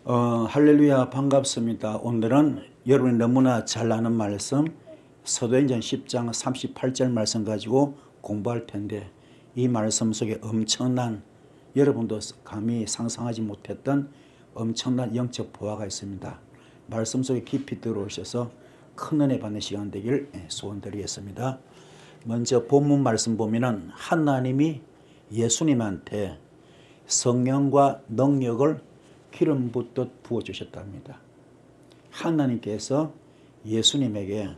할렐루야 반갑습니다. 오늘은 여러분이 너무나 잘 아는 말씀 사도행전 10장 38절 말씀 가지고 공부할 텐데 이 말씀 속에 엄청난 여러분도 감히 상상하지 못했던 엄청난 영적 보화가 있습니다. 말씀 속에 깊이 들어오셔서 큰 은혜 받는 시간 되길 소원드리겠습니다. 먼저 본문 말씀 보면은 하나님이 예수님한테 성령과 능력을 기름 붓듯 부어주셨답니다. 하나님께서 예수님에게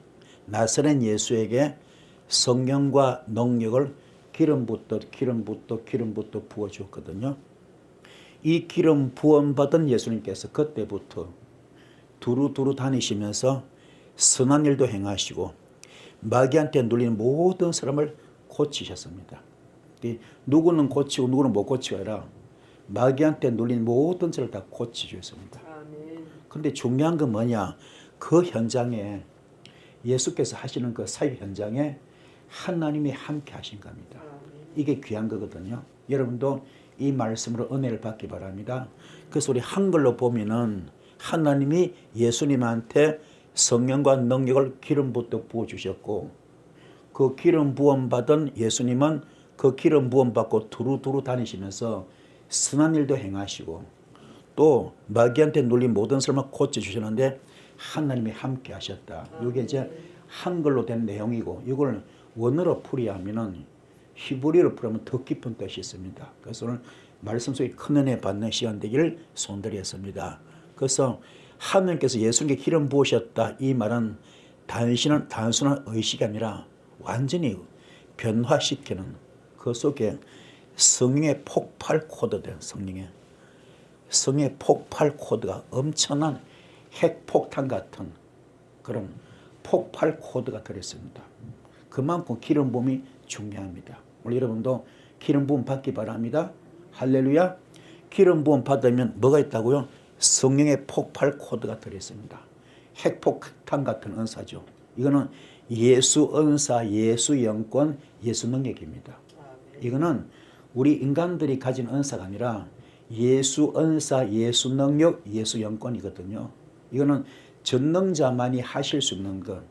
나사렛 예수에게 성령과 능력을 기름 붓듯 부어주었거든요. 이 기름 부음 받은 예수님께서 그때부터 두루두루 다니시면서 선한 일도 행하시고 마귀한테 눌리는 모든 사람을 고치셨습니다. 누구는 고치고 누구는 못 고치고 아니라 마귀한테 눌린 모든 죄를 다 고치주셨습니다. 그런데 중요한 건 뭐냐? 그 현장에 예수께서 하시는 그 사역 현장에 하나님이 함께 하신 겁니다. 이게 귀한 거거든요. 여러분도 이 말씀으로 은혜를 받기 바랍니다. 그래서 우리 한글로 보면은 하나님이 예수님한테 성령과 능력을 기름 붓듯 부어주셨고 그 기름 부음 받은 예수님은 그 기름 부음 받고 두루두루 다니시면서 선한 일도 행하시고 또 마귀한테 눌린 모든 사람을 고쳐주시는데 하나님이 함께 하셨다. 이게 이제 한글로 된 내용이고 이걸 원어로 풀이하면은 히브리어로 풀이하면 더 깊은 뜻이 있습니다. 그래서 오늘 말씀 속에 큰 은혜 받는 시간 되기를 소원드리겠습니다. 그래서 하나님께서 예수님께 기름 부으셨다. 이 말은 단순한 의식이 아니라 완전히 변화시키는 그 속에 성령의 폭발 코드된 성령의 폭발 코드가 엄청난 핵폭탄 같은 그런 폭발 코드가 들어있습니다. 그만큼 기름 부음이 중요합니다. 우리 여러분도 기름 부음 받기 바랍니다. 할렐루야. 기름 부음 받으면 뭐가 있다고요? 성령의 폭발 코드가 들어있습니다. 핵폭탄 같은 은사죠. 이거는 예수 은사, 예수 영권, 예수 능력입니다. 이거는 우리 인간들이 가진 은사가 아니라 예수 은사, 예수 능력, 예수 영권이거든요. 이거는 전능자만이 하실 수 있는 것.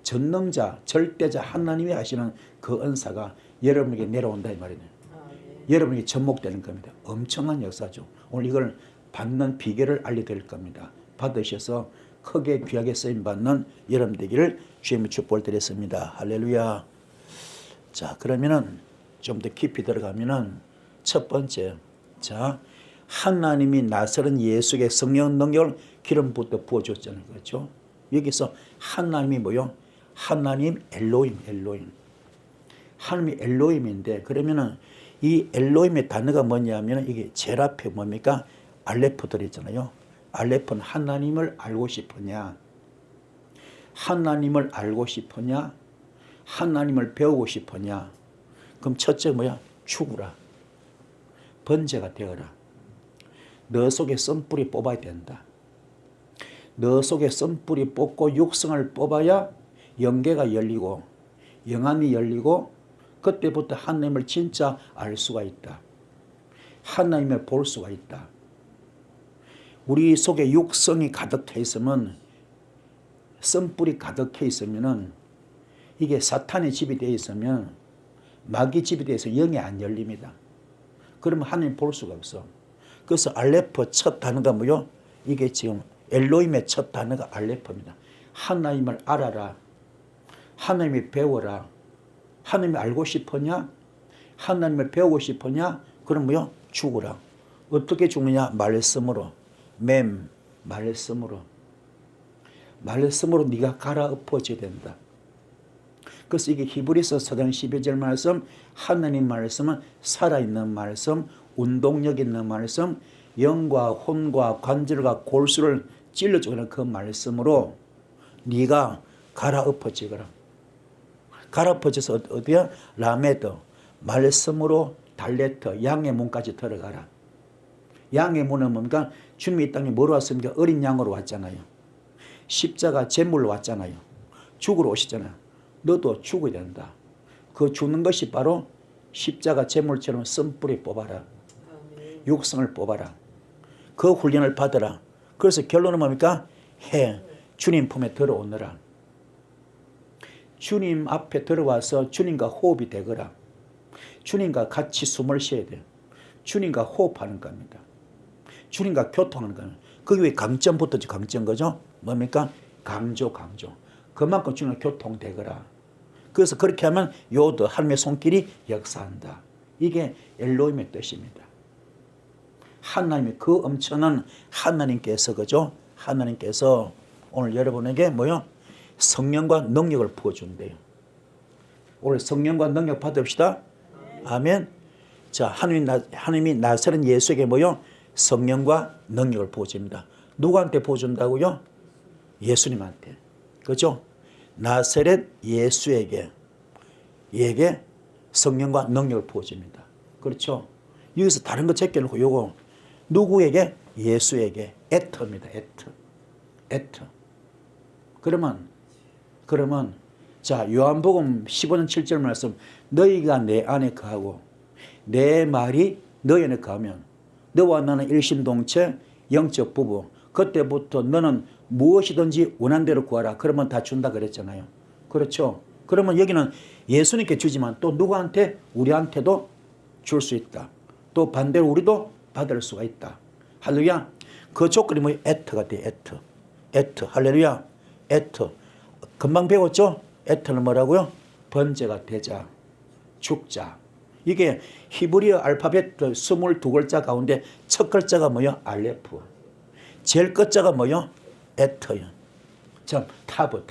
전능자, 절대자 하나님이 하시는 그 은사가 여러분에게 내려온다 이 말이네요. 여러분에게 접목되는 겁니다. 엄청난 역사죠. 오늘 이걸 받는 비결을 알려드릴 겁니다. 받으셔서 크게 귀하게 쓰임받는 여러분 되기를 주님의 축복을 드렸습니다. 할렐루야. 자, 그러면은 좀 더 깊이 들어가면은 첫 번째, 자, 하나님이 나사렛 예수에게 성령 능력을 기름 붓듯 부어줬잖아요. 그렇죠? 여기서 하나님이 뭐요? 하나님 엘로힘. 하나님이 엘로힘인데 그러면은 이 엘로힘의 단어가 뭐냐면 이게 제일 앞에 뭡니까? 알레프 들어있잖아요. 알레프는 하나님을 알고 싶으냐? 하나님을 알고 싶으냐? 하나님을 배우고 싶으냐? 그럼 첫째 뭐야? 죽으라. 번제가 되어라. 너 속에 썬뿌리 뽑아야 된다. 너 속에 썬뿌리 뽑고 육성을 뽑아야 영계가 열리고 영안이 열리고 그때부터 하나님을 진짜 알 수가 있다. 하나님을 볼 수가 있다. 우리 속에 육성이 가득해 있으면 썬뿌리 가득해 있으면은 이게 사탄의 집이 되어 있으면 마귀 집이 되어서 영이 안 열립니다. 그러면 하나님 볼 수가 없어. 그래서 알레프 첫 단어가 뭐요? 이게 지금 엘로힘의 첫 단어가 알레프입니다. 하나님을 알아라. 하나님을 배워라. 하나님을 알고 싶으냐? 하나님을 배우고 싶으냐? 그럼 뭐요? 죽으라. 어떻게 죽느냐? 말씀으로. 말씀으로 네가 갈아엎어져야 된다. 그래서 이게 히브리서 4장 12절 말씀, 하나님 말씀은 살아있는 말씀, 운동력 있는 말씀, 영과 혼과 관절과 골수를 찔러주는 그 말씀으로 네가 갈아엎어지거라. 갈아엎어져서 어디야? 라메드, 말씀으로 달레트, 양의 문까지 들어가라. 양의 문은 뭡니까? 주님이 이 땅에 뭐로 왔습니까? 어린 양으로 왔잖아요. 십자가 제물로 왔잖아요. 죽으러 오시잖아요. 너도 죽어야 된다. 그 죽는 것이 바로 십자가 제물처럼 썬뿌리 뽑아라. 육성을 뽑아라. 그 훈련을 받으라. 그래서 결론은 뭡니까? 해. 주님 품에 들어오너라. 주님 앞에 들어와서 주님과 호흡이 되거라. 주님과 같이 숨을 쉬어야 돼요. 주님과 호흡하는 겁니다. 주님과 교통하는 겁니다. 그게 왜 강점부터지 강점 거죠? 뭡니까? 강조. 그만큼 주님과 교통되거라. 그래서 그렇게 하면 요드 하나님의 손길이 역사한다. 이게 엘로힘의 뜻입니다. 하나님이 그 엄청난 하나님께서 그죠? 하나님께서 오늘 여러분에게 뭐요? 성령과 능력을 부어준대요. 오늘 성령과 능력 받읍시다. 아멘. 자, 하나님이 나사렛 예수에게 뭐요? 성령과 능력을 부어줍니다. 누구한테 부어준다고요? 예수님한테. 그죠? 나사렛 예수에게 성령과 능력을 부어줍니다. 그렇죠? 여기서 다른 거 제껴놓고 요거 누구에게? 예수에게. 에터입니다. 에터. 그러면 자, 요한복음 15장 7절 말씀, 너희가 내 안에 거하고 내 말이 너희 안에 거하면 너와 나는 일심동체 영적 부부. 그때부터 너는 무엇이든지 원한 대로 구하라. 그러면 다 준다 그랬잖아요. 그렇죠? 그러면 여기는 예수님께 주지만 또 누구한테? 우리한테도 줄 수 있다. 또 반대로 우리도 받을 수가 있다. 할렐루야. 그 조건이 뭐예요? 에터가 돼. 에터. 할렐루야. 에터. 금방 배웠죠? 에터는 뭐라고요? 번제가 되자. 죽자. 이게 히브리어 알파벳 22글자 가운데 첫 글자가 뭐요? 알레프. 제일 끝자가 뭐요? 에터요. 참, 타브.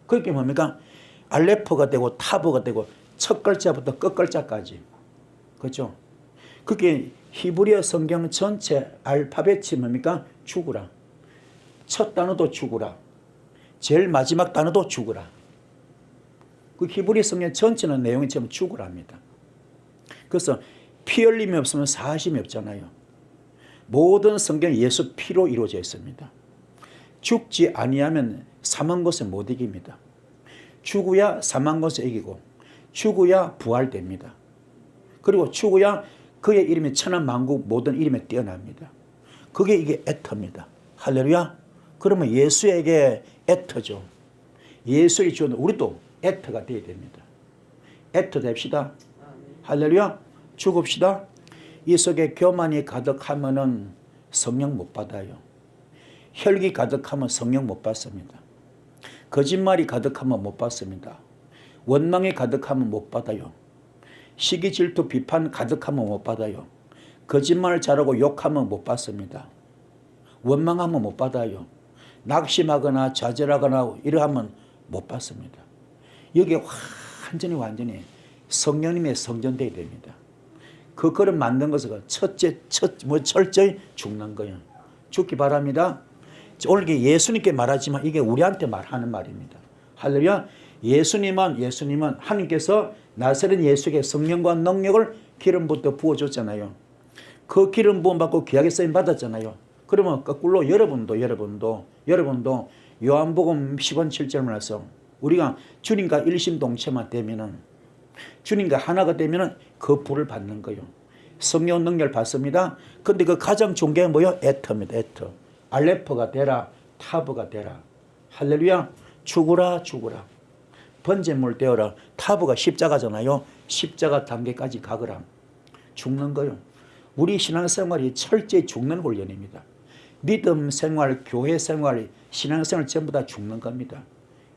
그게 뭡니까? 알레프가 되고 타브가 되고 첫 글자부터 끝 글자까지. 그렇죠? 그게 히브리어 성경 전체 알파벳이 뭡니까? 죽으라. 첫 단어도 죽으라. 제일 마지막 단어도 죽으라. 그 히브리 성경 전체는 내용이 전부 죽으랍니다. 그래서 피 흘림이 없으면 사심이 없잖아요. 모든 성경이 예수 피로 이루어져 있습니다. 죽지 아니하면 사망 것을 못 이깁니다. 죽어야 사망 것을 이기고 죽어야 부활됩니다. 그리고 죽어야 그의 이름이 천한 만국 모든 이름에 뛰어납니다. 그게 이게 에터입니다. 할렐루야. 그러면 예수에게 에터죠. 예수의 주는 우리도 에터가 되어야 됩니다. 에터 됩시다. 할렐루야. 죽읍시다. 이 속에 교만이 가득하면은 성령 못 받아요. 혈기 가득하면 성령 못 받습니다. 거짓말이 가득하면 못 받습니다. 원망이 가득하면 못 받아요. 시기 질투 비판 가득하면 못 받아요. 거짓말 잘하고 욕하면 못 받습니다. 원망하면 못 받아요. 낙심하거나 좌절하거나 이러하면 못 받습니다. 여기에 완전히 성령님의 성전되어야 됩니다. 그 그릇 만든 것은 철저히 죽는 거예요. 죽기 바랍니다. 오늘 예수님께 말하지만 이게 우리한테 말하는 말입니다. 할렐루야. 예수님은 하나님께서 나사렛 예수에게 성령과 능력을 기름부터 부어줬잖아요. 그 기름 부음 받고 귀하게 쓰임 받았잖아요. 그러면 거꾸로 여러분도 요한복음 10장 7절 말씀, 우리가 주님과 일심동체만 되면은, 주님과 하나가 되면은 그 불을 받는 거예요. 성령 능력을 받습니다. 근데 그 가장 좋은 게 뭐예요? 에터입니다. 에터. 알레프가 되라, 타브가 되라. 할렐루야. 죽으라. 번제물 되어라. 타브가 십자가잖아요. 십자가 단계까지 가거라. 죽는 거요. 우리 신앙생활이 철저히 죽는 훈련입니다. 믿음 생활, 교회 생활, 신앙생활 전부 다 죽는 겁니다.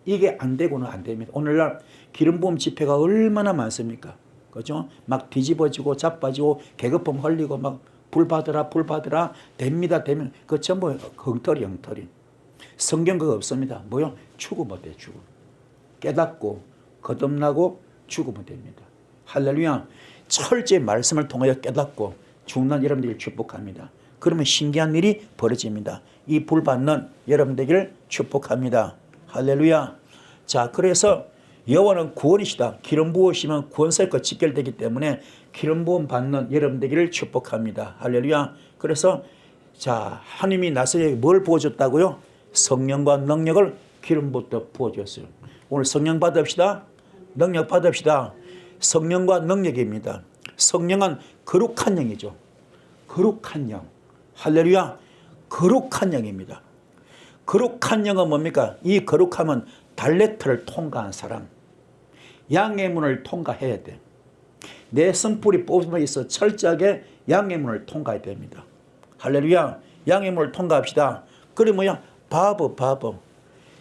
이게 안 되고는 안 됩니다. 오늘날 기름부음 집회가 얼마나 많습니까? 그죠? 막 뒤집어지고 자빠지고 계급품 흘리고 막 불 받으라 됩니다. 되면 그 전부 엉터리. 성경 그거 없습니다. 뭐요? 죽으면 돼. 죽음. 깨닫고 거듭나고 죽으면 됩니다. 할렐루야. 철저히 말씀을 통하여 깨닫고 죽는 여러분들을 축복합니다. 그러면 신기한 일이 벌어집니다. 이 불 받는 여러분들을 축복합니다. 할렐루야. 자, 그래서 여호와는 구원이시다. 기름 부으시면 구원사역과 직결되기 때문에 기름 부음 받는 여러분들을 축복합니다. 할렐루야. 그래서 자, 하나님이 나사렛에게 뭘 부어줬다고요? 성령과 능력을 기름부터 부어줬어요. 오늘 성령 받읍시다. 능력 받읍시다. 성령과 능력입니다. 성령은 거룩한 영이죠. 거룩한 영. 할렐루야. 거룩한 영입니다. 거룩한 영은 뭡니까? 이 거룩함은 달레트를 통과한 사람. 양의 문을 통과해야 돼. 내 성불이 뽑음에 있어 철저하게 양의 문을 통과해야 됩니다. 할렐루야. 양의 문을 통과합시다. 그러면 바보.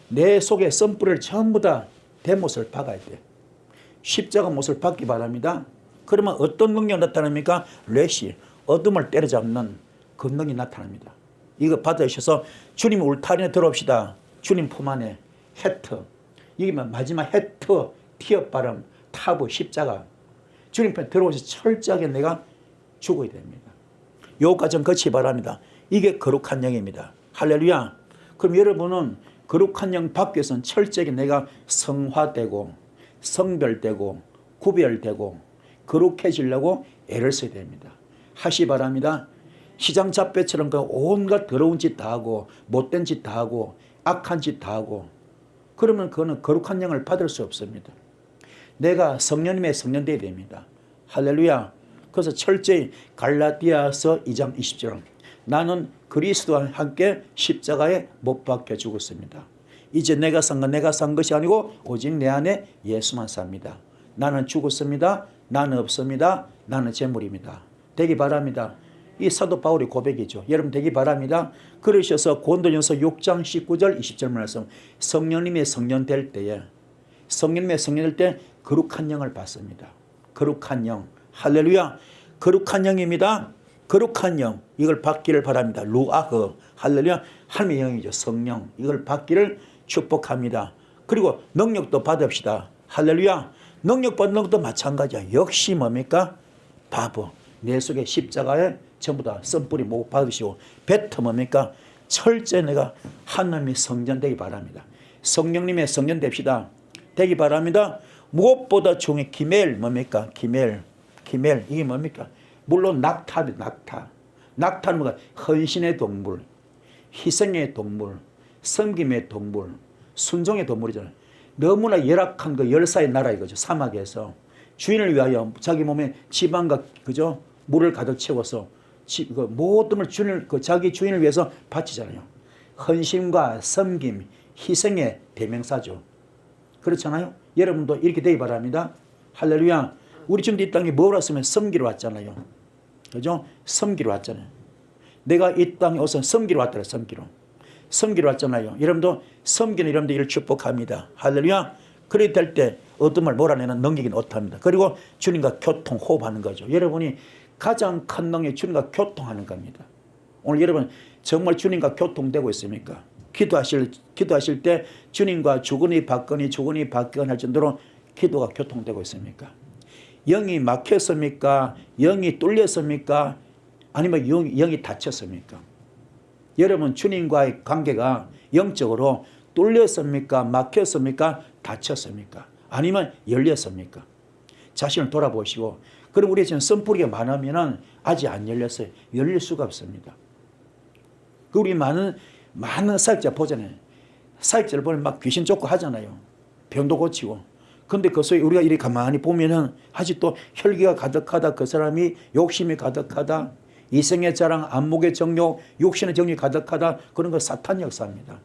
내 속에 성불을 전부 다 대못을 박아야 돼. 십자가 못을 박기 바랍니다. 그러면 어떤 능력이 나타납니까? 레시, 어둠을 때려잡는 권능이 나타납니다. 이거 받으셔서 주님 울타리에 들어옵시다. 주님 품 안에 헤트. 이게 마지막 헤트, 티업 발음, 타브, 십자가. 주님 편 들어오셔서 철저하게 내가 죽어야 됩니다. 요 과정 거치 바랍니다. 이게 거룩한 영입니다. 할렐루야. 그럼 여러분은 거룩한 영 밖에서는 철저하게 내가 성화되고 성별되고 구별되고 거룩해지려고 애를 써야 됩니다. 하시 바랍니다. 시장 잡배처럼 그 온갖 더러운 짓 다 하고 못된 짓 다 하고 악한 짓 다 하고 그러면 그거는 거룩한 영을 받을 수 없습니다. 내가 성령님의 성령 되어야 됩니다. 할렐루야. 그래서 철저히 갈라디아서 2장 20절 나는 그리스도와 함께 십자가에 못 박혀 죽었습니다. 이제 내가 산 것이 아니고 오직 내 안에 예수만 삽니다. 나는 죽었습니다. 나는 없습니다. 나는 재물입니다. 되기 바랍니다. 이 사도 바울의 고백이죠. 여러분 되기 바랍니다. 그러셔서 고린도전서 6장 19절 20절 말씀 성령님의 성령 될 때에 성령님의 성령 될 때 거룩한 영을 받습니다. 거룩한 영. 할렐루야. 거룩한 영입니다. 거룩한 영. 이걸 받기를 바랍니다. 루아흐. 할렐루야. 하나님의 영이죠. 성령. 이걸 받기를 축복합니다. 그리고 능력도 받읍시다. 할렐루야. 능력 받는 것도 마찬가지야. 역시 뭡니까? 바보. 내 속에 십자가에 전부 다 썸뿌리 못 받으시고 뱉어 뭡니까? 철저히 내가 하나님의 성전 되기 바랍니다. 성령님의 성전 됩시다. 되기 바랍니다. 무엇보다 중요한 기멜 뭡니까? 기멜 이게 뭡니까? 물론 낙타입니다. 낙타는 뭐가? 헌신의 동물, 희생의 동물, 섬김의 동물, 순종의 동물이잖아요. 너무나 열악한 그 열사의 나라 이거죠. 사막에서 주인을 위하여 자기 몸에 지방과 그죠 물을 가득 채워서 그 모든 걸 자기 주인을 위해서 바치잖아요. 헌신과 섬김, 희생의 대명사죠. 그렇잖아요. 여러분도 이렇게 되기 바랍니다. 할렐루야. 우리 지금 이 땅에 뭐로 왔으면 섬기러 왔잖아요. 그죠? 섬기러 왔잖아요. 내가 이 땅에 와서 섬기러 왔더라. 섬기러 왔잖아요. 여러분도 섬기는 여러분들 축복합니다. 할렐루야. 그렇게 될 때 어둠을 몰아내는 능력이 나타납니다. 그리고 주님과 교통, 호흡하는 거죠. 여러분이 가장 큰 능력이 주님과 교통하는 겁니다. 오늘 여러분 정말 주님과 교통되고 있습니까? 기도하실 때 주님과 주거니 받거니 할 정도로 기도가 교통되고 있습니까? 영이 막혔습니까? 영이 뚫렸습니까? 아니면 영이 닫혔습니까? 여러분 주님과의 관계가 영적으로 뚫렸습니까? 막혔습니까? 닫혔습니까? 아니면 열렸습니까? 자신을 돌아보시고 그럼 우리 지금 썸뿌리가 많으면 아직 안 열렸어요. 열릴 수가 없습니다. 우리 많은 사역자 보잖아요. 사역자를 보면 막 귀신 쫓고 하잖아요. 병도 고치고. 근데 그 속에 우리가 이렇게 가만히 보면은 아직도 혈기가 가득하다. 그 사람이 욕심이 가득하다. 이성의 자랑, 안목의 정욕, 육신의 정욕이 가득하다. 그런 거 사탄 역사입니다.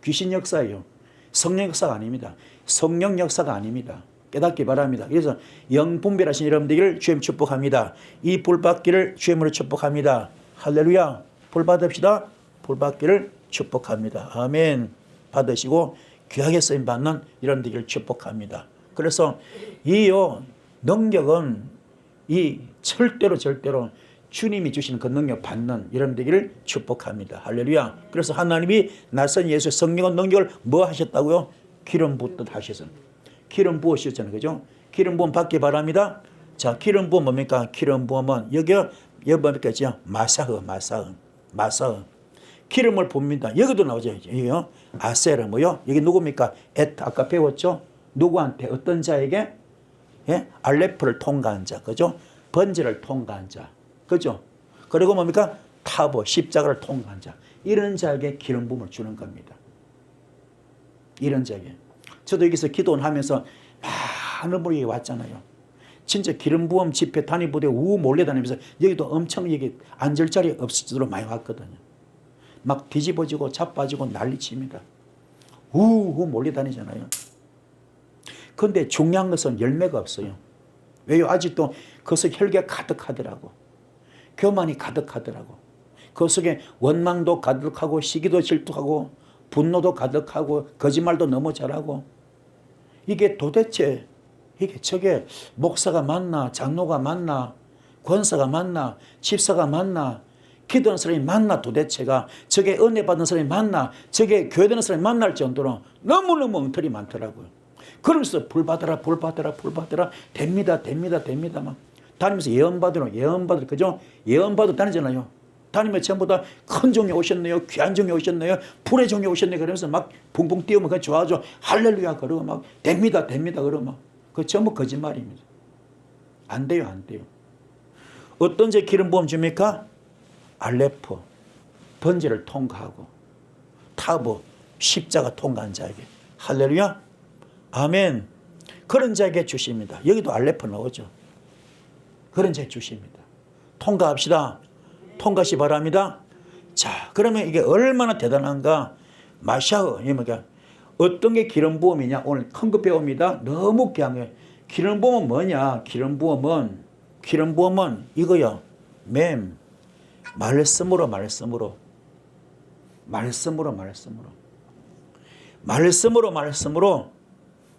귀신 역사예요. 성령 역사가 아닙니다. 성령 역사가 아닙니다. 깨닫기 바랍니다. 그래서 영분별하신 여러분들을 주님 축복합니다. 이 불받기를 주님으로 축복합니다. 할렐루야. 불받읍시다. 불받기를 축복합니다. 아멘. 받으시고 귀하게 쓰임받는 여러분들을 축복합니다. 그래서 이 능력은 이 절대로 주님이 주시는 그 능력 받는 여러분들을 축복합니다. 할렐루야. 그래서 하나님이 낯선 예수의 성령의 능력을 뭐 하셨다고요? 기름 붓듯 하셔서. 기름 부으셨잖아요. 그죠? 기름 부음 받기 바랍니다. 자, 기름 부음 뭡니까? 기름 부음은 여기 뭡니까? 마사흐. 기름을 봅니다. 여기도 나오죠. 여기요. 아세르 뭐요? 여기 누굽니까? 아까 배웠죠? 누구한테? 어떤 자에게? 예? 알레프를 통과한 자. 그죠? 번제를 통과한 자. 그죠? 그리고 뭡니까? 타보, 십자가를 통과한 자. 이런 자에게 기름 부음을 주는 겁니다. 이런 자에게. 저도 여기서 기도하면서 많은 분이 왔잖아요. 진짜 기름 부음 집회 단위부대 우 몰려다니면서 여기도 엄청 여기 앉을 자리 없을 정도로 많이 왔거든요. 막 뒤집어지고 자빠지고 난리칩니다. 우우 몰려다니잖아요. 그런데 중요한 것은 열매가 없어요. 왜요? 아직도 그 속에 혈기가 가득하더라고. 교만이 가득하더라고. 그 속에 원망도 가득하고 시기도 질투하고 분노도 가득하고 거짓말도 너무 잘하고. 이게 도대체 저게 목사가 맞나, 장로가 맞나, 권사가 맞나, 집사가 맞나, 기도하는 사람이 맞나, 도대체가 저게 은혜 받은 사람이 맞나, 저게 교회 다니는 사람이 맞날 정도로 너무너무 엉터리 많더라고요. 그러면서 불 받아라 됩니다 막 다니면서 예언 받으러 그죠? 예언 받으러 다니잖아요. 다니면 전부 다 큰 종이 오셨네요, 귀한 종이 오셨네요, 불의 종이 오셨네요 그러면서 막 붕붕 뛰으면 그 좋아져 할렐루야 그러고 막 됩니다 그러고 막 그 전부 거짓말입니다. 안 돼요. 어떤 제 기름 부음 줍니까? 알레포 번제를 통과하고 타보 십자가 통과한 자에게 할렐루야 아멘. 그런 자에게 주십니다. 여기도 알레포 나오죠. 그런 자에게 주십니다. 통과합시다. 통과시 바랍니다. 자, 그러면 이게 얼마나 대단한가? 마샤흐, 어떤 게 기름 부음이냐? 오늘 큰 거 배웁니다. 너무 귀한 거예요. 기름 부음은 뭐냐? 기름 부음은 이거요.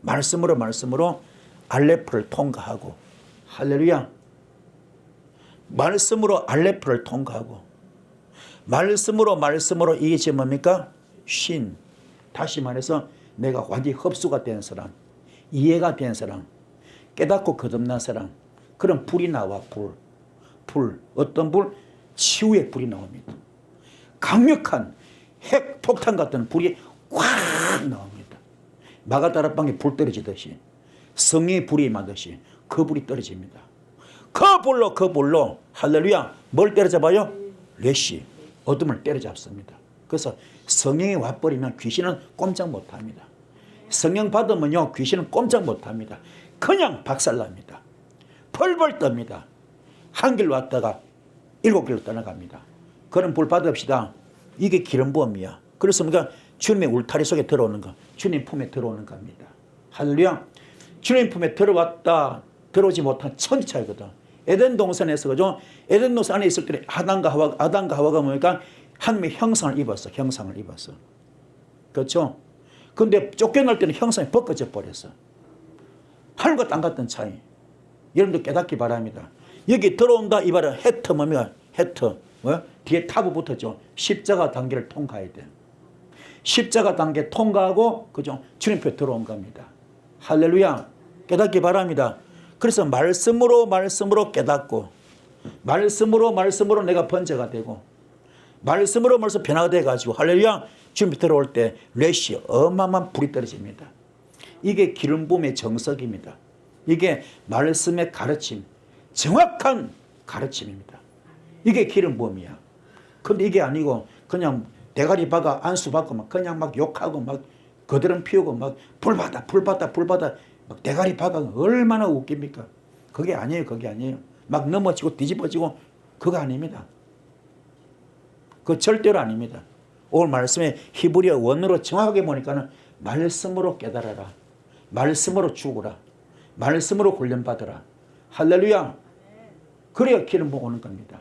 말씀으로 알레프를 통과하고 할렐루야. 말씀으로 알레프를 통과하고 말씀으로 이게 지금 뭡니까? 신. 다시 말해서 내가 완전히 흡수가 된 사람, 이해가 된 사람, 깨닫고 거듭난 사람, 그런 불이 나와. 불. 어떤 불? 치유의 불이 나옵니다. 강력한 핵폭탄 같은 불이 확 나옵니다. 마가다락방에 불 떨어지듯이 성령의 불이 임하듯이 그 불이 떨어집니다. 그 불로 할렐루야 뭘 때려잡아요? 레시 어둠을 때려잡습니다. 그래서 성령이 와버리면 귀신은 꼼짝 못합니다. 성령 받으면요 귀신은 꼼짝 못합니다. 그냥 박살납니다. 벌벌 떱니다. 한 길로 왔다가 7길로 떠나갑니다. 그런 불 받읍시다. 이게 기름 부음이야. 그래서 우리가 주님의 울타리 속에 들어오는 거, 주님 품에 들어오는 겁니다. 할렐루야. 주님 품에 들어오지 못한 천지 차이거든. 에덴 동산에서 그죠? 에덴 동산 안에 있을 때 아담과 하와가 뭐니까 하나님의 형상을 입었어. 그렇죠? 근데 쫓겨날 때는 형상이 벗겨져 버렸어. 하늘과 땅 같은 차이. 여러분들 깨닫기 바랍니다. 여기 들어온다 이 말은 헤트 뭡니까? 헤트. 뭐야? 뒤에 타부 붙었죠. 십자가 단계를 통과해야 돼. 십자가 단계 통과하고 그죠? 주님께 들어온 겁니다. 할렐루야. 깨닫기 바랍니다. 그래서 말씀으로 깨닫고 말씀으로 내가 번제가 되고 말씀으로 변화가 돼가지고 할렐루야 주님 들어올 때 레시 어마어마한 불이 떨어집니다. 이게 기름 부음의 정석입니다. 이게 말씀의 가르침, 정확한 가르침입니다. 이게 기름 부음이야. 근데 이게 아니고 그냥 대가리 박아 안수 받고 막 그냥 막 욕하고 막 거드름 피우고 막 불 받아 막 대가리 박아 얼마나 웃깁니까? 그게 아니에요. 막 넘어지고 뒤집어지고 그거 아닙니다. 그거 절대로 아닙니다. 오늘 말씀에 히브리어 원어로 정확하게 보니까는 말씀으로 깨달아라. 말씀으로 죽으라. 말씀으로 훈련받으라. 할렐루야. 그래야 기름 부어 오는 겁니다.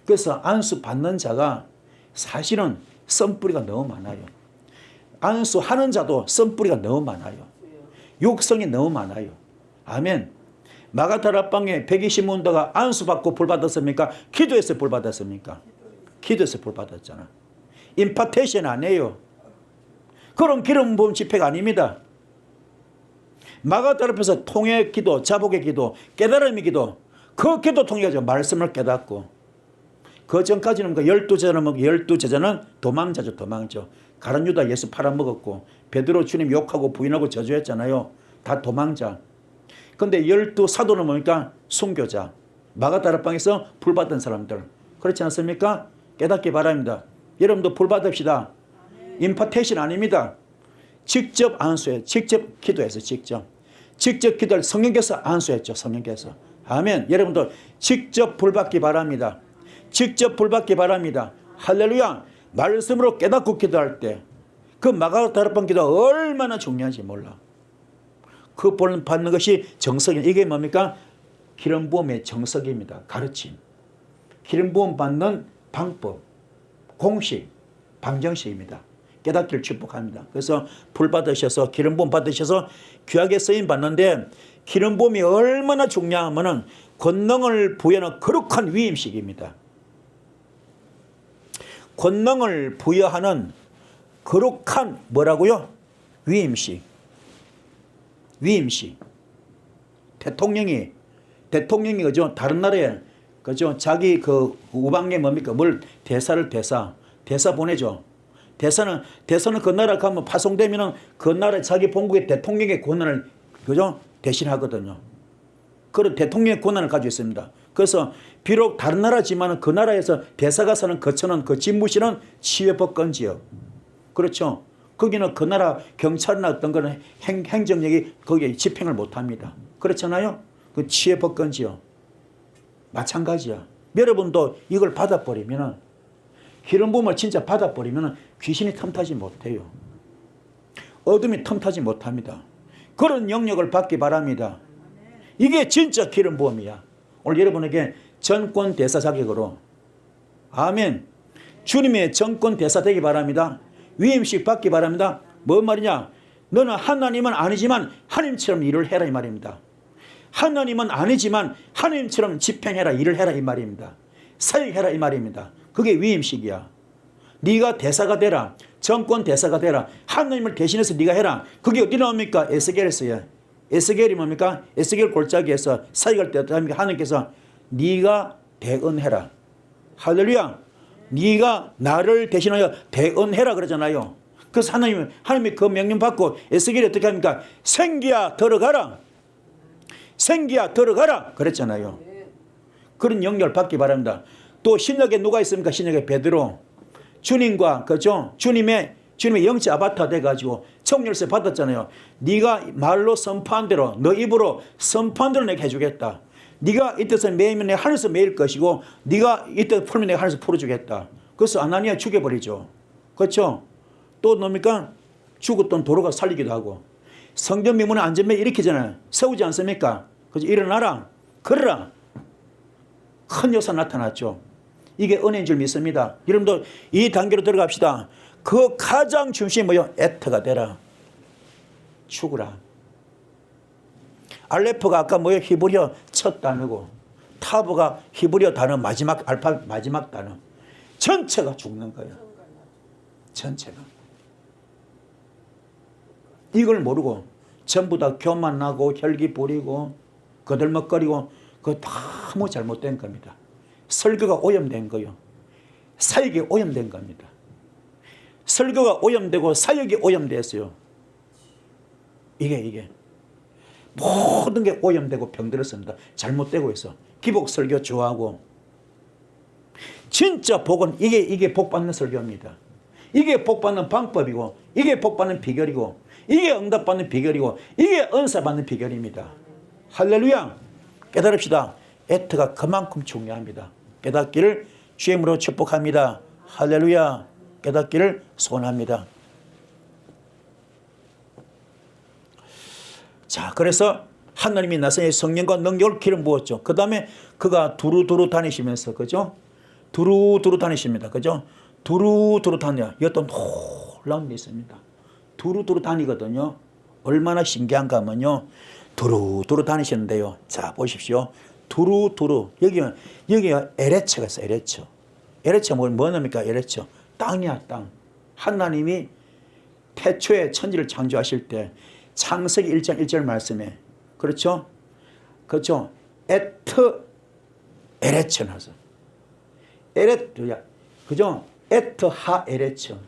그래서 안수 받는 자가 사실은 썸뿌리가 너무 많아요. 안수하는 자도 썸뿌리가 너무 많아요. 육성이 너무 많아요. 아멘. 마가다락방에 120문도가 안수받고 불 받았습니까? 기도해서 불 받았습니까? 기도해서 불 받았잖아. 임파테이션 안 해요. 그런 기름 부음 집회가 아닙니다. 마가다락에서 통의 기도, 자복의 기도, 깨달음의 기도, 그 기도 통해서 말씀을 깨닫고 그 전까지는 그 12제자는 도망자죠. 가룟 유다 예수 팔아먹었고 베드로 주님 욕하고 부인하고 저주했잖아요. 다 도망자. 근데 12사도는 뭡니까? 순교자. 마가다락방에서 불 받은 사람들. 그렇지 않습니까? 깨닫기 바랍니다. 여러분도 불 받읍시다. 임파테이션 아닙니다. 직접 안수해. 직접 기도해서 직접 직접 기도할 성령께서 안수했죠. 성령께서. 아멘. 여러분도 직접 불받기 바랍니다. 직접 불받기 바랍니다. 할렐루야. 말씀으로 깨닫고 기도할 때 그 마가다락방 기도가 얼마나 중요한지 몰라. 그 받는 것이 정석이. 이게 뭡니까? 기름 부음의 정석입니다. 가르침. 기름 부음 받는 방법, 공식, 방정식입니다. 깨닫기를 축복합니다. 그래서 불 받으셔서 기름 부음 받으셔서 귀하게 쓰임 받는데 기름 부음이 얼마나 중요하면은 권능을 부여하는 거룩한 위임식입니다. 권능을 부여하는 거룩한 뭐라고요? 위임식. 위임식. 대통령이 그죠? 다른 나라에 그죠? 자기 그 우방에 뭡니까? 뭘 대사 보내죠. 대사는 그 나라 가면 파송되면은 그 나라 자기 본국의 대통령의 권한을 그죠? 대신하거든요. 그런 대통령의 권한을 가지고 있습니다. 그래서 비록 다른 나라지만 그 나라에서 대사가 사는 거처는 그 집무실은 치외법권 지역. 그렇죠. 거기는 그 나라 경찰이나 어떤 거는 행정력이 거기에 집행을 못합니다. 그렇잖아요. 그 치외법권 지역. 마찬가지야. 여러분도 이걸 받아버리면 기름 부음을 진짜 받아버리면 귀신이 틈타지 못해요. 어둠이 틈타지 못합니다. 그런 영역을 받기 바랍니다. 이게 진짜 기름 부음이야. 오늘 여러분에게 전권 대사 자격으로 아멘. 주님의 전권 대사 되기 바랍니다. 위임식 받기 바랍니다. 뭔 말이냐? 너는 하나님은 아니지만 하나님처럼 일을 해라 이 말입니다. 하나님은 아니지만 하나님처럼 집행해라, 일을 해라 이 말입니다. 사역해라 이 말입니다. 그게 위임식이야. 네가 대사가 되라. 정권 대사가 되라. 하나님을 대신해서 네가 해라. 그게 어디 나옵니까? 에스겔에서요. 에스겔이 뭡니까? 에스겔 골짜기에서 사역할 때 하나님께서 네가 대언해라. 할렐루야. 네가 나를 대신하여 대언해라 그러잖아요. 그래서 하나님이 그 명령 받고 에스겔이 어떻게 합니까? 생기야 들어가라. 생기야 들어가라 그랬잖아요. 그런 영역을 받기 바랍니다. 또 신약에 누가 있습니까? 신약에 베드로. 주님과 그죠? 주님의 영적 아바타 돼가지고 청열세 받았잖아요. 네가 말로 선포한 대로 너 입으로 선포한 대로 내가 해주겠다. 네가 이 뜻을 매이면 내가 하늘에서 매일 것이고 네가 이 뜻을 풀면 내가 하늘에서 풀어주겠다. 그래서 아나니아 죽여버리죠. 그렇죠? 또 뭡니까? 죽었던 도로가 살리기도 하고 성전 미문의 안전벨 일으키잖아요. 세우지 않습니까? 그래서 일어나라. 걸어라. 큰 역사 나타났죠. 이게 은혜인 줄 믿습니다. 여러분도 이 단계로 들어갑시다. 그 가장 중심이 뭐요? 에터가 되라. 죽으라. 알레프가 아까 뭐요? 히브리어 첫 단어고 타브가 히브리어 단어 마지막 단어. 전체가 죽는 거예요. 전체가. 이걸 모르고 전부 다 교만 나고 혈기 부리고 거들먹거리고 그거 너무 잘못된 겁니다. 설교가 오염된 거요. 사역이 오염된 겁니다. 설교가 오염되고 사역이 오염됐어요. 이게 모든 게 오염되고 병들었습니다. 잘못되고 있어. 기복 설교 좋아하고 진짜 복은 이게 복 받는 설교입니다. 이게 복 받는 방법이고 이게 복 받는 비결이고 이게 응답 받는 비결이고 이게 은사 받는 비결입니다. 할렐루야. 깨달읍시다. 에트가 그만큼 중요합니다. 깨닫기를 주의 이름으로 축복합니다. 할렐루야. 깨닫기를 소원합니다. 자, 그래서 하나님이 나서의 성령과 능력을 기름 부었죠. 그 다음에 그가 두루두루 다니시면서, 그죠? 두루두루 다니십니다. 그죠? 두루두루 다녀. 이것도 놀라운 게 있습니다. 두루두루 다니거든요. 얼마나 신기한가 하면요. 두루두루 다니시는데요. 자, 보십시오. 두루두루. 여기가 에레처가 있어요. 에레처. 에레처 뭐냐니까 에레처. 땅이야, 땅. 하나님이 태초에 천지를 창조하실 때 창세기 1장 1절 말씀에 그렇죠? 그렇죠? 에트 에레처 나서 에레트야. 그죠? 에트 하 에레처.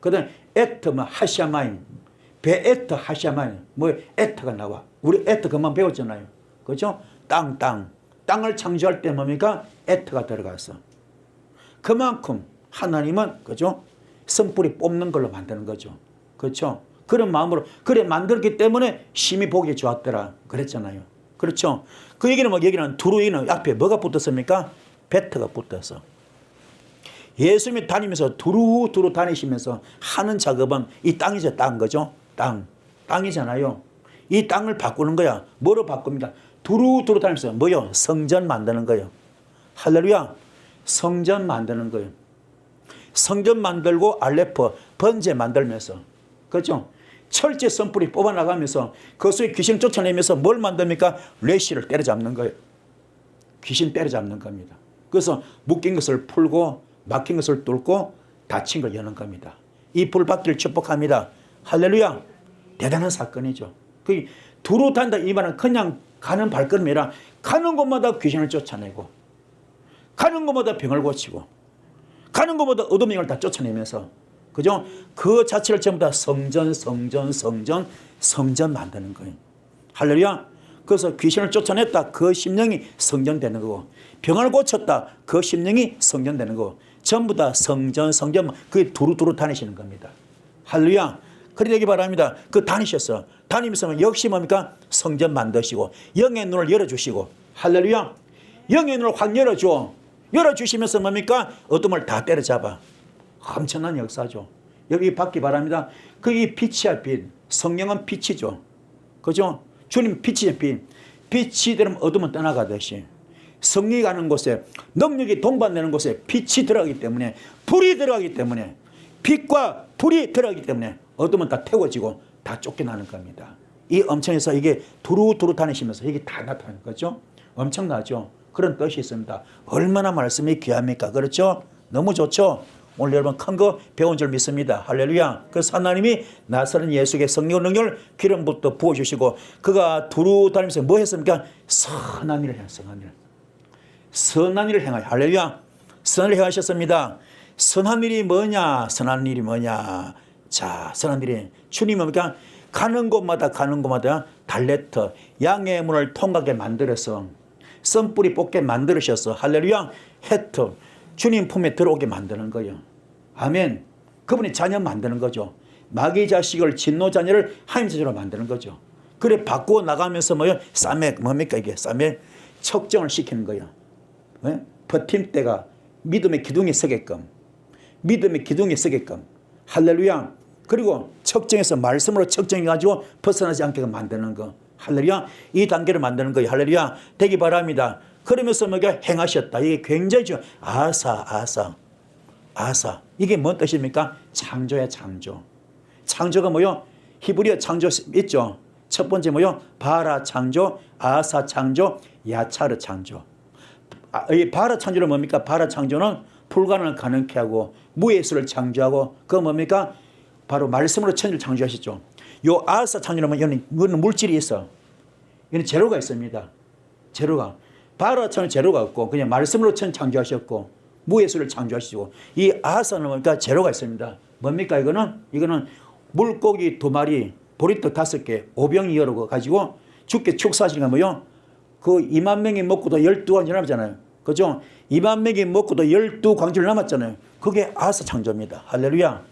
그다음 에트 뭐 하샤마임. 베에트 하샤마임. 뭐 에트가 나와. 우리 에트 그만 배웠잖아요. 그죠? 땅을 창조할 때 뭡니까? 에트가 들어갔어. 그만큼 하나님은 그죠? 선뿌리 뽑는 걸로 만드는 거죠. 그렇죠? 그런 마음으로 그래 만들었기 때문에 심히 보기 좋았더라 그랬잖아요. 그렇죠? 그 얘기는 뭐 여기는 두루 얘기는 앞에 뭐가 붙었습니까? 배트가 붙어서 예수님이 다니면서 두루두루 다니시면서 하는 작업은 이 땅이죠. 땅 거죠. 땅이잖아요. 이 땅을 바꾸는 거야. 뭐로 바꿉니까? 두루두루 다니면서 뭐요? 성전 만드는 거예요. 할렐루야. 성전 만드는 거예요. 성전 만들고 알레포 번제 만들면서 그렇죠? 철제 선불이 뽑아나가면서 그 속에 귀신 쫓아내면서 뭘 만듭니까? 레시를 때려잡는 거예요. 귀신 때려잡는 겁니다. 그래서 묶인 것을 풀고 막힌 것을 뚫고 닫힌 걸 여는 겁니다. 이 불받기를 축복합니다. 할렐루야. 대단한 사건이죠. 그 두루 단다 이 말은 그냥 가는 발걸음이 아니라 가는 곳마다 귀신을 쫓아내고 가는 곳마다 병을 고치고 가는 곳마다 어둠의 영을 다 쫓아내면서 그죠? 그 자체를 전부 다 성전 만드는 거예요. 할렐루야. 그래서 귀신을 쫓아냈다. 그 심령이 성전 되는 거고 병을 고쳤다. 그 심령이 성전 되는 거고 전부 다 성전 그게 두루두루 다니시는 겁니다. 할렐루야. 그리 되기 바랍니다. 그 다니셨어. 다니면서 역시 뭡니까? 성전 만드시고 영의 눈을 열어주시고 할렐루야. 영의 눈을 확 열어주시면서 뭡니까? 어둠을 다 때려잡아. 엄청난 역사죠. 여기 받기 바랍니다. 그게 빛이야 빛. 성령은 빛이죠. 그죠? 주님 빛이야 빛. 빛이 되면 어둠은 떠나가듯이 성령이 가는 곳에 능력이 동반되는 곳에 빛이 들어가기 때문에 불이 들어가기 때문에 빛과 불이 들어가기 때문에 어둠은 다 태워지고 다 쫓겨나는 겁니다. 이 엄청해서 이게 두루두루 다니시면서 이게 다 나타나는 거죠. 엄청나죠. 그런 뜻이 있습니다. 얼마나 말씀이 귀합니까? 그렇죠? 너무 좋죠? 오늘 여러분 큰 거 배운 줄 믿습니다. 할렐루야. 그래서 하나님이 나사렛 예수에게 성령 능력을 기름부터 부어주시고 그가 두루 다니면서 뭐 했습니까? 선한 일을 행했어요. 선한 일을 행하여 할렐루야. 선한 일을 행하셨습니다. 선한 일이 뭐냐? 선한 일이 뭐냐? 자, 선한 일이 주님 뭡니까? 가는 곳마다 달레터 양의 문을 통하게 만들어서 선뿌리 뽑게 만들으셔서 할렐루야. 헤터 주님 품에 들어오게 만드는 거예요. 아멘. 그분이 자녀 만드는 거죠. 마귀 자식을 진노 자녀를 하나님 자녀로 만드는 거죠. 그래 바꾸어 나가면서 뭐요? 싸맥 뭡니까 이게? 싸맥 척정을 시키는 거예요. 네? 버팀대가 믿음의 기둥에 서게끔 할렐루야. 그리고 척정해서 말씀으로 척정해가지고 벗어나지 않게 만드는 거. 할렐루야. 이 단계를 만드는 거예요. 할렐루야. 되기 바랍니다. 그러면서 뭐가 행하셨다. 이게 굉장히 중요해요. 아사. 이게 뭔 뜻입니까? 창조야 창조. 창조가 뭐요? 히브리어 창조 있죠. 첫 번째 뭐요? 바라 창조, 아사 창조, 야차르 창조. 이 바라 창조는 뭡니까? 바라 창조는 불가능을 가능케 하고 무예수를 창조하고 그거 뭡니까? 바로 말씀으로 천지를 창조하셨죠. 요 아사 창조는 이거는 물질이 있어. 이는 재료가 있습니다. 재료가. 바라 창조는 재료가 없고 그냥 말씀으로 천지 창조하셨고 무예수를 창조하시고 이 아사는 뭡니까? 재료가 있습니다. 뭡니까? 이거는 물고기 2마리, 보리떡 5개, 오병이 여러 거 가지고 주께 축사하시는 건 뭐요? 그 2만 명이 먹고도 12광주를 남았잖아요. 그죠? 2만 명이 먹고도 12광주를 남았잖아요. 그게 아사 창조입니다. 할렐루야.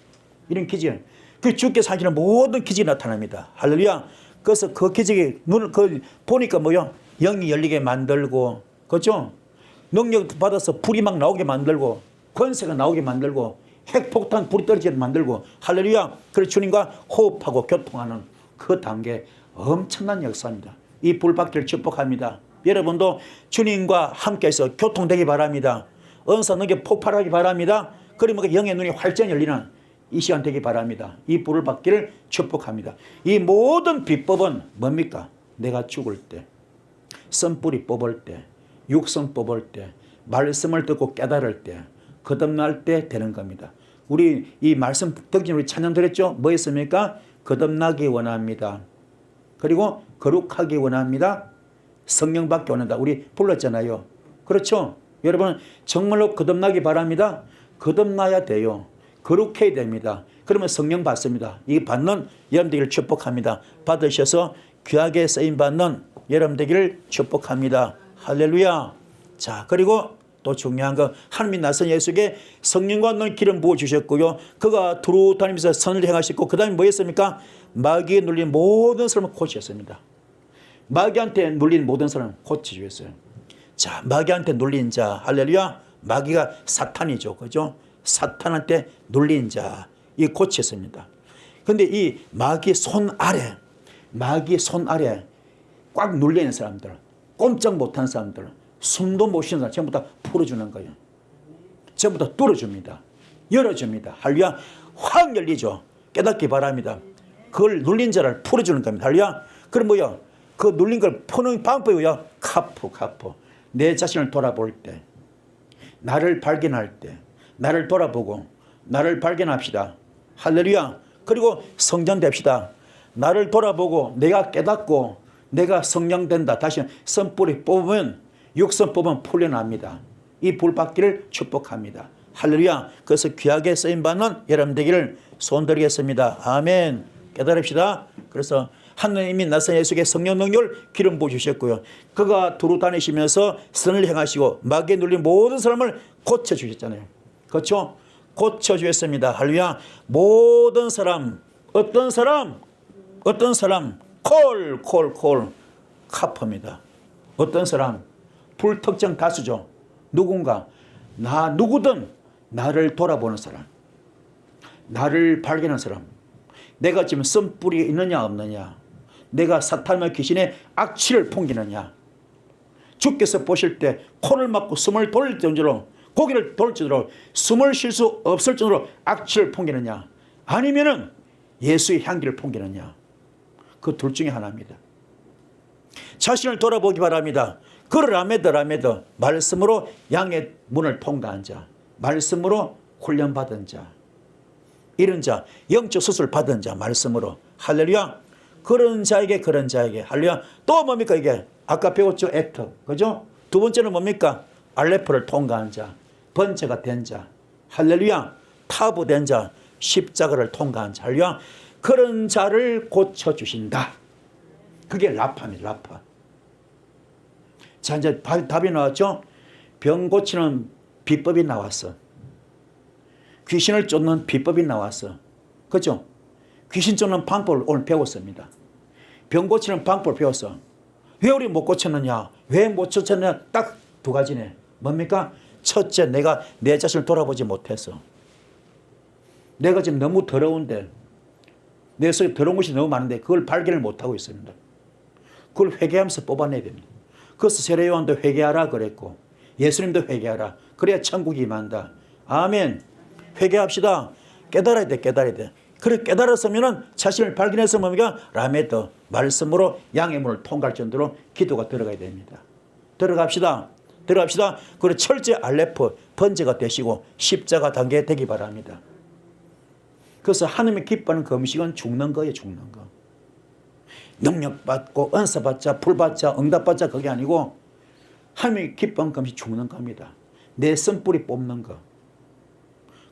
이런 기적. 그 주께서 하시는 모든 기적이 나타납니다. 할렐루야. 그래서 그 기적이 눈을 보니까 뭐요? 영이 열리게 만들고, 그죠? 능력 받아서 불이 막 나오게 만들고, 권세가 나오게 만들고, 핵폭탄 불이 떨어지게 만들고, 할렐루야. 그래서 주님과 호흡하고 교통하는 그 단계 엄청난 역사입니다. 이 불받기를 축복합니다. 여러분도 주님과 함께해서 교통되기 바랍니다. 은사 능력 폭발하기 바랍니다. 그러면 영의 눈이 활짝 열리는 이 시간 되기 바랍니다. 이 불을 받기를 축복합니다. 이 모든 비법은 뭡니까? 내가 죽을 때, 선뿌리 뽑을 때, 육성 뽑을 때, 말씀을 듣고 깨달을 때, 거듭날 때 되는 겁니다. 우리 이 말씀 듣기 전에 우리 찬양 드렸죠? 뭐였습니까? 거듭나기 원합니다. 그리고 거룩하기 원합니다. 성령 받기 원한다. 우리 불렀잖아요. 그렇죠? 여러분 정말로 거듭나기 바랍니다. 거듭나야 돼요. 거룩해야 됩니다. 그러면 성령 받습니다. 이 받는 여러분 되기를 축복합니다. 받으셔서 귀하게 쓰임 받는 여러분 되기를 축복합니다. 할렐루야. 자, 그리고 또 중요한 거 하나님이 나선 예수에게 성령과 넣은 기름 부어주셨고요. 그가 두루 다니면서 선을 행하셨고 그 다음에 뭐 했습니까? 마귀에 눌린 모든 사람을 고치셨습니다. 마귀한테 눌린 모든 사람을 고쳐주셨어요. 자, 마귀한테 눌린 자, 할렐루야. 마귀가 사탄이죠. 그죠? 사탄한테 눌린 자, 이 고쳤습니다. 근데 이 마귀의 손 아래 꽉 눌려있는 사람들, 꼼짝 못하는 사람들, 숨도 못 쉬는 사람 전부 다 풀어주는 거예요. 전부 다 뚫어줍니다. 열어줍니다. 할렐루야. 확 열리죠. 깨닫기 바랍니다. 그걸 눌린 자를 풀어주는 겁니다. 할렐루야. 그럼 뭐요? 그 눌린 걸 푸는 방법이요. 카프. 내 자신을 돌아볼 때, 나를 발견할 때, 나를 돌아보고 나를 발견합시다. 할렐루야. 그리고 성장됩시다. 나를 돌아보고 내가 깨닫고 내가 성령된다. 다시 선뿌리 뽑으면 육선 뽑으면 풀려납니다. 이 불받기를 축복합니다. 할렐루야. 그래서 귀하게 쓰임받는 여러분 되기를 소원드리겠습니다. 아멘. 깨달읍시다. 그래서 하나님이 나선 예수에게 성령 능력을 기름 부으셨고요. 그가 두루 다니시면서 선을 행하시고 마귀에 눌린 모든 사람을 고쳐주셨잖아요. 그렇죠? 고쳐주셨습니다. 할렐루야. 모든 사람, 어떤 사람 콜 카프입니다. 어떤 사람 불특정 다수죠. 누군가 누구든 나를 돌아보는 사람, 나를 발견하는 사람, 내가 지금 쓴뿌리 있느냐 없느냐, 내가 사탄과 귀신의 악취를 풍기느냐, 주께서 보실 때 코를 막고 숨을 돌릴 정도로 고개를 돌릴 정도로 숨을 쉴 수 없을 정도로 악취를 풍기느냐, 아니면은 예수의 향기를 풍기느냐, 그 둘 중에 하나입니다. 자신을 돌아보기 바랍니다. 그러라메드 말씀으로 양의 문을 통과한 자, 말씀으로 훈련받은 자, 이런 자, 영적 수술 받은 자, 말씀으로. 할렐루야. 그런 자에게 할렐루야. 또 뭡니까 이게? 아까 배웠죠. 액터. 그죠? 두 번째는 뭡니까? 알레프를 통과한 자, 번제가 된 자, 할렐루야. 타부된 자, 십자가를 통과한 자, 할렐루야. 그런 자를 고쳐주신다. 그게 라파입니다. 라파. 자, 이제 답이 나왔죠? 병 고치는 비법이 나왔어. 귀신을 쫓는 비법이 나왔어. 그죠? 귀신 쫓는 방법을 오늘 배웠습니다. 병 고치는 방법을 배웠어. 왜 우리 못 고쳤느냐? 왜 못 고쳤느냐? 딱 두 가지네. 뭡니까? 첫째, 내가 내 자신을 돌아보지 못해서. 내가 지금 너무 더러운데, 내 속에 더러운 것이 너무 많은데 그걸 발견을 못하고 있습니다. 그걸 회개하면서 뽑아내야 됩니다. 그래서 세례 요한도 회개하라 그랬고 예수님도 회개하라. 그래야 천국이 임한다. 아멘. 회개합시다. 깨달아야 돼. 그래 깨달았으면 자신을 발견해서 뭡니까? 라메드 말씀으로 양의 문을 통과할 정도로 기도가 들어가야 됩니다. 들어갑시다. 그리고 철저히 알레프 번제가 되시고 십자가 단계 되기 바랍니다. 그래서 하나님이 기뻐하는 그 음식은 죽는 거예요. 죽는 거. 능력 받고 은사 받자, 불 받자, 응답 받자, 그게 아니고 하나님이 기뻐하는 금식 죽는 겁니다. 내 쓴뿌리 뽑는 거.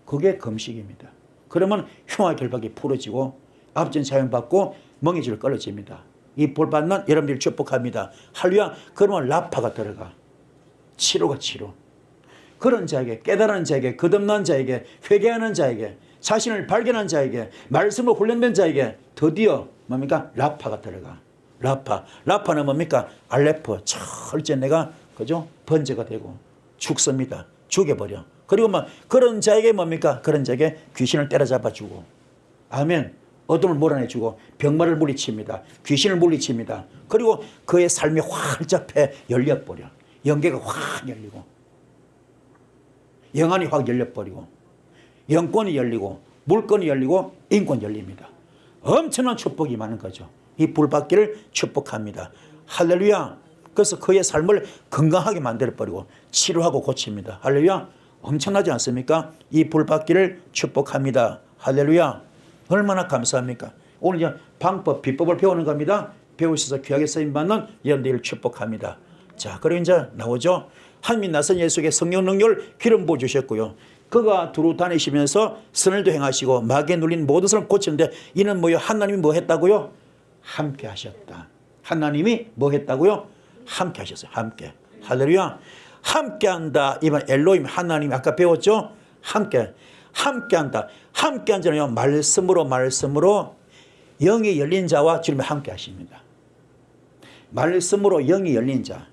그게 금식입니다. 그러면 흉화 결박이 풀어지고 앞전 사용받고 멍해줄 끌어집니다. 이 볼 받는 여러분들 축복합니다. 할렐루야. 그러면 라파가 들어가. 치료가 치료. 그런 자에게, 깨달은 자에게, 거듭난 자에게, 회개하는 자에게, 자신을 발견한 자에게, 말씀으로 훈련된 자에게 드디어 뭡니까? 라파가 들어가. 라파는 뭡니까? 알레프. 철저히 내가 그죠? 번제가 되고 죽습니다. 죽여버려. 그리고 막 그런 자에게 뭡니까? 그런 자에게 귀신을 때려잡아주고, 아멘. 어둠을 몰아내주고 병마를 물리칩니다. 귀신을 물리칩니다. 그리고 그의 삶이 활짝 열려버려. 영계가 확 열리고, 영안이 확 열려버리고, 영권이 열리고, 물권이 열리고, 인권이 열립니다. 엄청난 축복이 많은 거죠. 이 불받기를 축복합니다. 할렐루야. 그래서 그의 삶을 건강하게 만들어버리고 치료하고 고칩니다. 할렐루야. 엄청나지 않습니까? 이 불받기를 축복합니다. 할렐루야. 얼마나 감사합니까? 오늘 이제 방법, 비법을 배우는 겁니다. 배우셔서 귀하게 쓰임받는 여러분들을 축복합니다. 자, 그리고 이제 나오죠. 하나님이 나선 예수에게 성령 능력을 기름 부어주셨고요. 그가 두루 다니시면서 선을도 행하시고 마귀에 눌린 모든 사람을 고치는데 이는 뭐요? 하나님이 뭐 했다고요? 함께 하셨다. 하나님이 뭐 했다고요? 함께 하셨어요. 함께. 할렐루야. 함께한다. 이번 엘로힘 하나님 아까 배웠죠? 함께한다. 함께한 자는요 말씀으로 영이 열린 자와 주님이 함께하십니다. 말씀으로 영이 열린 자,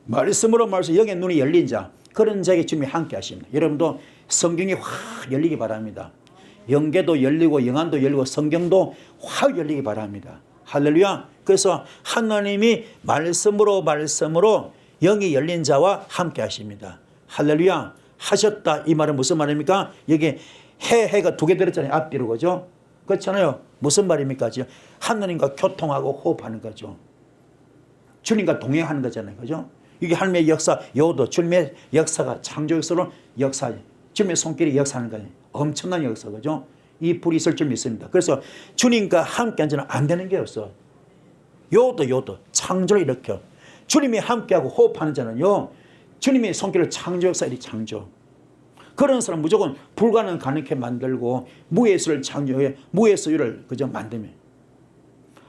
말씀으로 영의 눈이 열린 자, 그런 자에게 주님이 함께하십니다. 여러분도 성경이 확 열리기 바랍니다. 영계도 열리고 영안도 열리고 성경도 확 열리기 바랍니다. 할렐루야. 그래서 하나님이 말씀으로 영이 열린 자와 함께 하십니다. 할렐루야. 하셨다. 이 말은 무슨 말입니까? 여기 해가 두 개 들었잖아요. 앞뒤로. 그죠? 그렇잖아요. 무슨 말입니까? 하나님과 교통하고 호흡하는 거죠. 주님과 동행하는 거잖아요. 그죠? 이게 하나님의 역사, 요도 주님의 역사가 창조 역사로 역사, 주님의 손길이 역사하는 거예요. 엄청난 역사. 그죠? 이 불이 있을 줄 믿습니다. 그래서 주님과 함께 앉으면 안 되는 게 없어. 요도 창조를 일으켜. 주님이 함께하고 호흡하는 자는요, 주님의 손길을 창조 역사에 창조. 그런 사람 무조건 불가능 가능하게 만들고 무예수를 창조해 무예수를 그저 만들면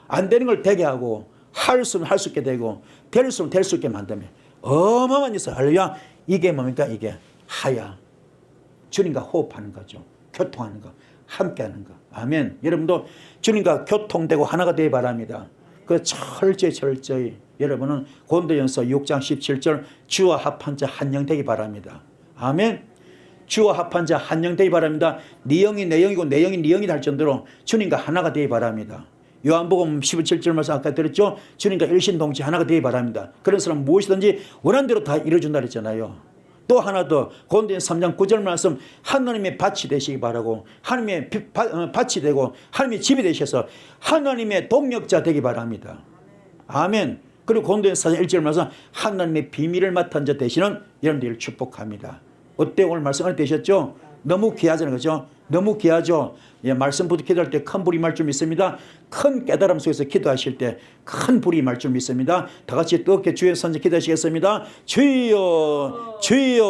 안 되는 걸 되게 하고 할 수는 할 수 있게 되고 될 수는 될 수 있게 만들면 어마어마한 있어. 할렐루야. 이게 뭡니까? 이게 하야. 주님과 호흡하는 거죠. 교통하는 거. 함께하는 거. 아멘. 여러분도 주님과 교통되고 하나가 되기 바랍니다. 그 철저히 여러분은 고린도전서 6장 17절 주와 합한 자 한 영 되기 바랍니다. 아멘. 주와 합한 자 한 영 되기 바랍니다. 네 영이 내 영이고 내 영이 네 영이다 할 정도로 주님과 하나가 되기 바랍니다. 요한복음 17절 말씀 아까 들었죠? 주님과 일신동체 하나가 되기 바랍니다. 그런 사람 무엇이든지 원하는 대로 다 이루어준다 그랬잖아요. 또 하나 더 고린도전서 3장 9절 말씀 하나님의 밭이 되시기 바라고 하나님의 밭이 되고 하나님의 집이 되셔서 하나님의 동력자 되기 바랍니다. 아멘. 그리고 고린도전서 4장 1절 말씀 하나님의 비밀을 맡은 자 되시는 여러분들을 축복합니다. 어때요? 오늘 말씀 안 되셨죠? 너무 귀하잖아요. 그죠? 너무 귀하죠? 예, 말씀부터 기도할 때 큰 불이 임할 줄 믿습니다. 큰 깨달음 속에서 기도하실 때 큰 불이 임할 줄 믿습니다. 다 같이 뜨겁게 주의 선지 기도하시겠습니다. 주여 주여.